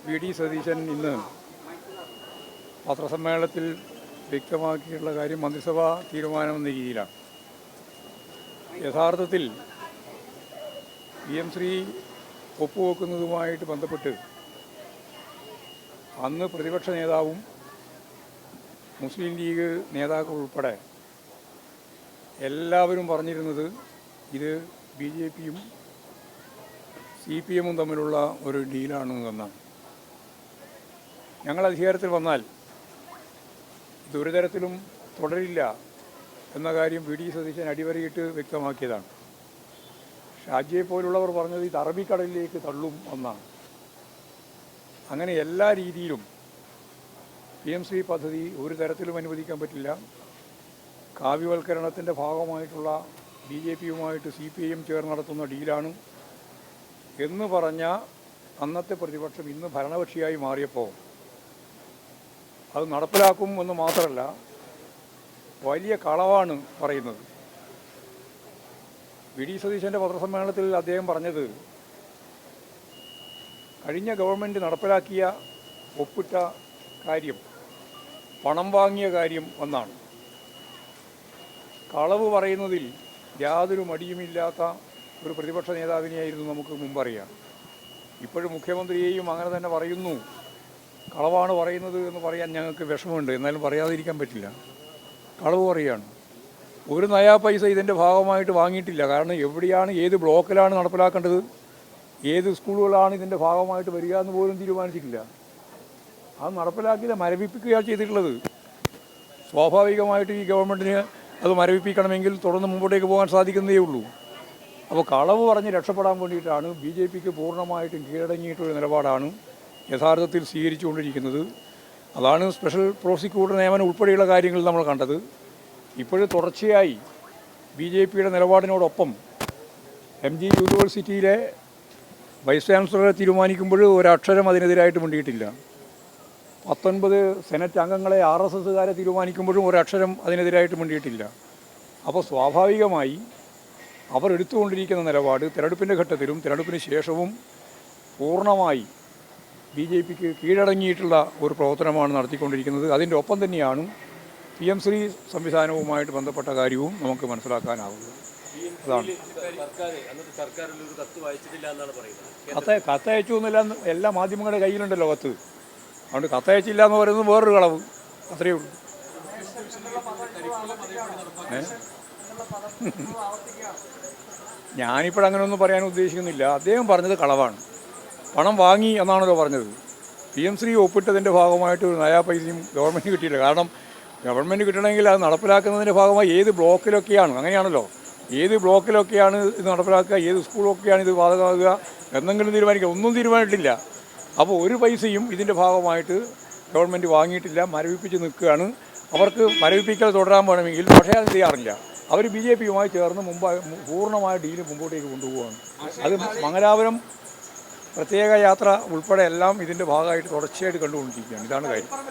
VD. Satheesan ഇന്ന് പത്രസമ്മേളനത്തിൽ വ്യക്തമാക്കിയിട്ടുള്ള കാര്യം മന്ത്രിസഭാ തീരുമാനമെന്ന രീതിയിലാണ്. യഥാർത്ഥത്തിൽ PM ശ്രീ ഒപ്പുവെക്കുന്നതുമായിട്ട് ബന്ധപ്പെട്ട് അന്ന് പ്രതിപക്ഷ നേതാവും മുസ്ലിം ലീഗ് നേതാക്കൾ ഉൾപ്പെടെ എല്ലാവരും പറഞ്ഞിരുന്നത് ഇത് BJPയും CPMും തമ്മിലുള്ള ഒരു ഡീലാണ് എന്നാണ്. ഞങ്ങൾ അധികാരത്തിൽ വന്നാൽ ഇതൊരു തരത്തിലും തുടരില്ല എന്ന കാര്യം വി.ഡി. സതീശൻ അടിവരയിട്ട് വ്യക്തമാക്കിയതാണ്. ഷാജിയെ പോലുള്ളവർ പറഞ്ഞത് ഇത് അറബിക്കടലിലേക്ക് തള്ളും എന്നാണ്. അങ്ങനെ എല്ലാ രീതിയിലും PM ശ്രീ പദ്ധതി ഒരു തരത്തിലും അനുവദിക്കാൻ പറ്റില്ല. കാവ്യവൽക്കരണത്തിൻ്റെ ഭാഗമായിട്ടുള്ള BJPയുമായിട്ട് CPIM ചേർന്ന് നടത്തുന്ന ഡീലാണ് എന്ന് പറഞ്ഞ അന്നത്തെ പ്രതിപക്ഷം ഇന്ന് ഭരണകക്ഷിയായി മാറിയപ്പോൾ അത് നടപ്പിലാക്കും എന്ന് മാത്രമല്ല, വലിയ കളവാണ് പറയുന്നത്. വി.ഡി. സതീശൻ്റെ പത്രസമ്മേളനത്തിൽ അദ്ദേഹം പറഞ്ഞത് കഴിഞ്ഞ ഗവൺമെൻറ് നടപ്പിലാക്കിയ ഒപ്പിട്ട കാര്യം പണം വാങ്ങിയ കാര്യം എന്നാണ്. കളവ് പറയുന്നതിൽ യാതൊരു മടിയുമില്ലാത്ത ഒരു പ്രതിപക്ഷ നേതാവിനെയായിരുന്നു നമുക്ക് മുമ്പറിയാം. ഇപ്പോഴും മുഖ്യമന്ത്രിയെയും അങ്ങനെ തന്നെ പറയുന്നു. കളവാണ് പറയുന്നത് എന്ന് പറയാൻ ഞങ്ങൾക്ക് വിഷമമുണ്ട്, എന്നാലും പറയാതിരിക്കാൻ പറ്റില്ല. കളവ് പറയുകയാണ്. ഒരു നയാ പൈസ ഇതിൻ്റെ ഭാഗമായിട്ട് വാങ്ങിയിട്ടില്ല. കാരണം എവിടെയാണ്, ഏത് ബ്ലോക്കിലാണ് നടപ്പിലാക്കേണ്ടത്, ഏത് സ്കൂളുകളാണ് ഇതിൻ്റെ ഭാഗമായിട്ട് വരിക എന്ന് പോലും തീരുമാനിച്ചിട്ടില്ല. അത് നടപ്പിലാക്കിയത് മരവിപ്പിക്കുകയാണ് ചെയ്തിട്ടുള്ളത്. സ്വാഭാവികമായിട്ട് ഈ ഗവൺമെൻറ്റിന് അത് മരവിപ്പിക്കണമെങ്കിൽ തുടർന്ന് മുമ്പോട്ടേക്ക് പോകാൻ സാധിക്കുന്നതേ ഉള്ളൂ. അപ്പോൾ കളവ് പറഞ്ഞ് രക്ഷപ്പെടാൻ വേണ്ടിയിട്ടാണ് BJPക്ക് പൂർണ്ണമായിട്ടും കീഴടങ്ങിയിട്ടൊരു നിലപാടാണ് യഥാർത്ഥത്തിൽ സ്വീകരിച്ചുകൊണ്ടിരിക്കുന്നത്. അതാണ് സ്പെഷ്യൽ പ്രോസിക്യൂട്ടർ നിയമനം ഉൾപ്പെടെയുള്ള കാര്യങ്ങൾ നമ്മൾ കണ്ടത്. ഇപ്പോഴും തുടർച്ചയായി BJPയുടെ നിലപാടിനോടൊപ്പം MG യൂണിവേഴ്സിറ്റിയിലെ വൈസ് ചാൻസലറെ തീരുമാനിക്കുമ്പോൾ ഒരക്ഷരം അതിനെതിരായിട്ട് മിണ്ടിയിട്ടില്ല. 19 സെനറ്റ് അംഗങ്ങളെ RSSകാരെ തീരുമാനിക്കുമ്പോഴും ഒരക്ഷരം അതിനെതിരായിട്ട് മിണ്ടിയിട്ടില്ല. അപ്പോൾ സ്വാഭാവികമായി അവർ എടുത്തുകൊണ്ടിരിക്കുന്ന നിലപാട് തിരഞ്ഞെടുപ്പിൻ്റെ ഘട്ടത്തിലും തിരഞ്ഞെടുപ്പിന് ശേഷവും പൂർണ്ണമായി BJPക്ക് കീഴടങ്ങിയിട്ടുള്ള ഒരു പ്രവർത്തനമാണ് നടത്തിക്കൊണ്ടിരിക്കുന്നത്. അതിൻ്റെ ഒപ്പം തന്നെയാണ് PM ശ്രീ സംവിധാനവുമായിട്ട് ബന്ധപ്പെട്ട കാര്യവും നമുക്ക് മനസ്സിലാക്കാനാവുന്നത്. അതാണ് കത്തയച്ചു എന്നല്ല, എല്ലാ മാധ്യമങ്ങളുടെ കയ്യിലുണ്ടല്ലോ കത്ത്. അതുകൊണ്ട് കത്തയച്ചില്ല എന്ന് പറയുന്നത് വേറൊരു കളവ്, അത്രയേ ഉള്ളൂ. ഞാനിപ്പോഴങ്ങനെയൊന്നും പറയാൻ ഉദ്ദേശിക്കുന്നില്ല. അദ്ദേഹം പറഞ്ഞത് കളവാണ്. പണം വാങ്ങി എന്നാണല്ലോ പറഞ്ഞത്. PM ശ്രീ ഒപ്പിട്ടതിൻ്റെ ഭാഗമായിട്ട് ഒരു നയാ പൈസയും ഗവൺമെൻറ് കിട്ടിയില്ല. കാരണം ഗവൺമെൻറ് കിട്ടണമെങ്കിൽ അത് നടപ്പിലാക്കുന്നതിൻ്റെ ഭാഗമായി ഏത് ബ്ലോക്കിലൊക്കെയാണ്, അങ്ങനെയാണല്ലോ, ഏത് ബ്ലോക്കിലൊക്കെയാണ് ഇത് നടപ്പിലാക്കുക, ഏത് സ്കൂളൊക്കെയാണ് ഇത് ബാധകമാകുക എന്നെങ്കിലും തീരുമാനിക്കുക. ഒന്നും തീരുമാനിച്ചിട്ടില്ല. അപ്പോൾ ഒരു പൈസയും ഇതിൻ്റെ ഭാഗമായിട്ട് ഗവൺമെൻറ് വാങ്ങിയിട്ടില്ല. മരവിപ്പിച്ച് നിൽക്കുകയാണ്. അവർക്ക് മരവിപ്പിക്കൽ തുടരാൻ വേണമെങ്കിൽ പക്ഷേ അത് ചെയ്യാറില്ല. അവർ BJPയുമായി ചേർന്ന് പൂർണ്ണമായ ഡീല് മുമ്പോട്ടേക്ക് കൊണ്ടുപോവുകയാണ്. അത് മംഗലാപുരം പ്രത്യേക യാത്ര ഉൾപ്പെടെ എല്ലാം ഇതിൻ്റെ ഭാഗമായിട്ട് തുടർച്ചയായിട്ട് കണ്ടുകൊണ്ടിരിക്കുകയാണ്. ഇതാണ് കാര്യം.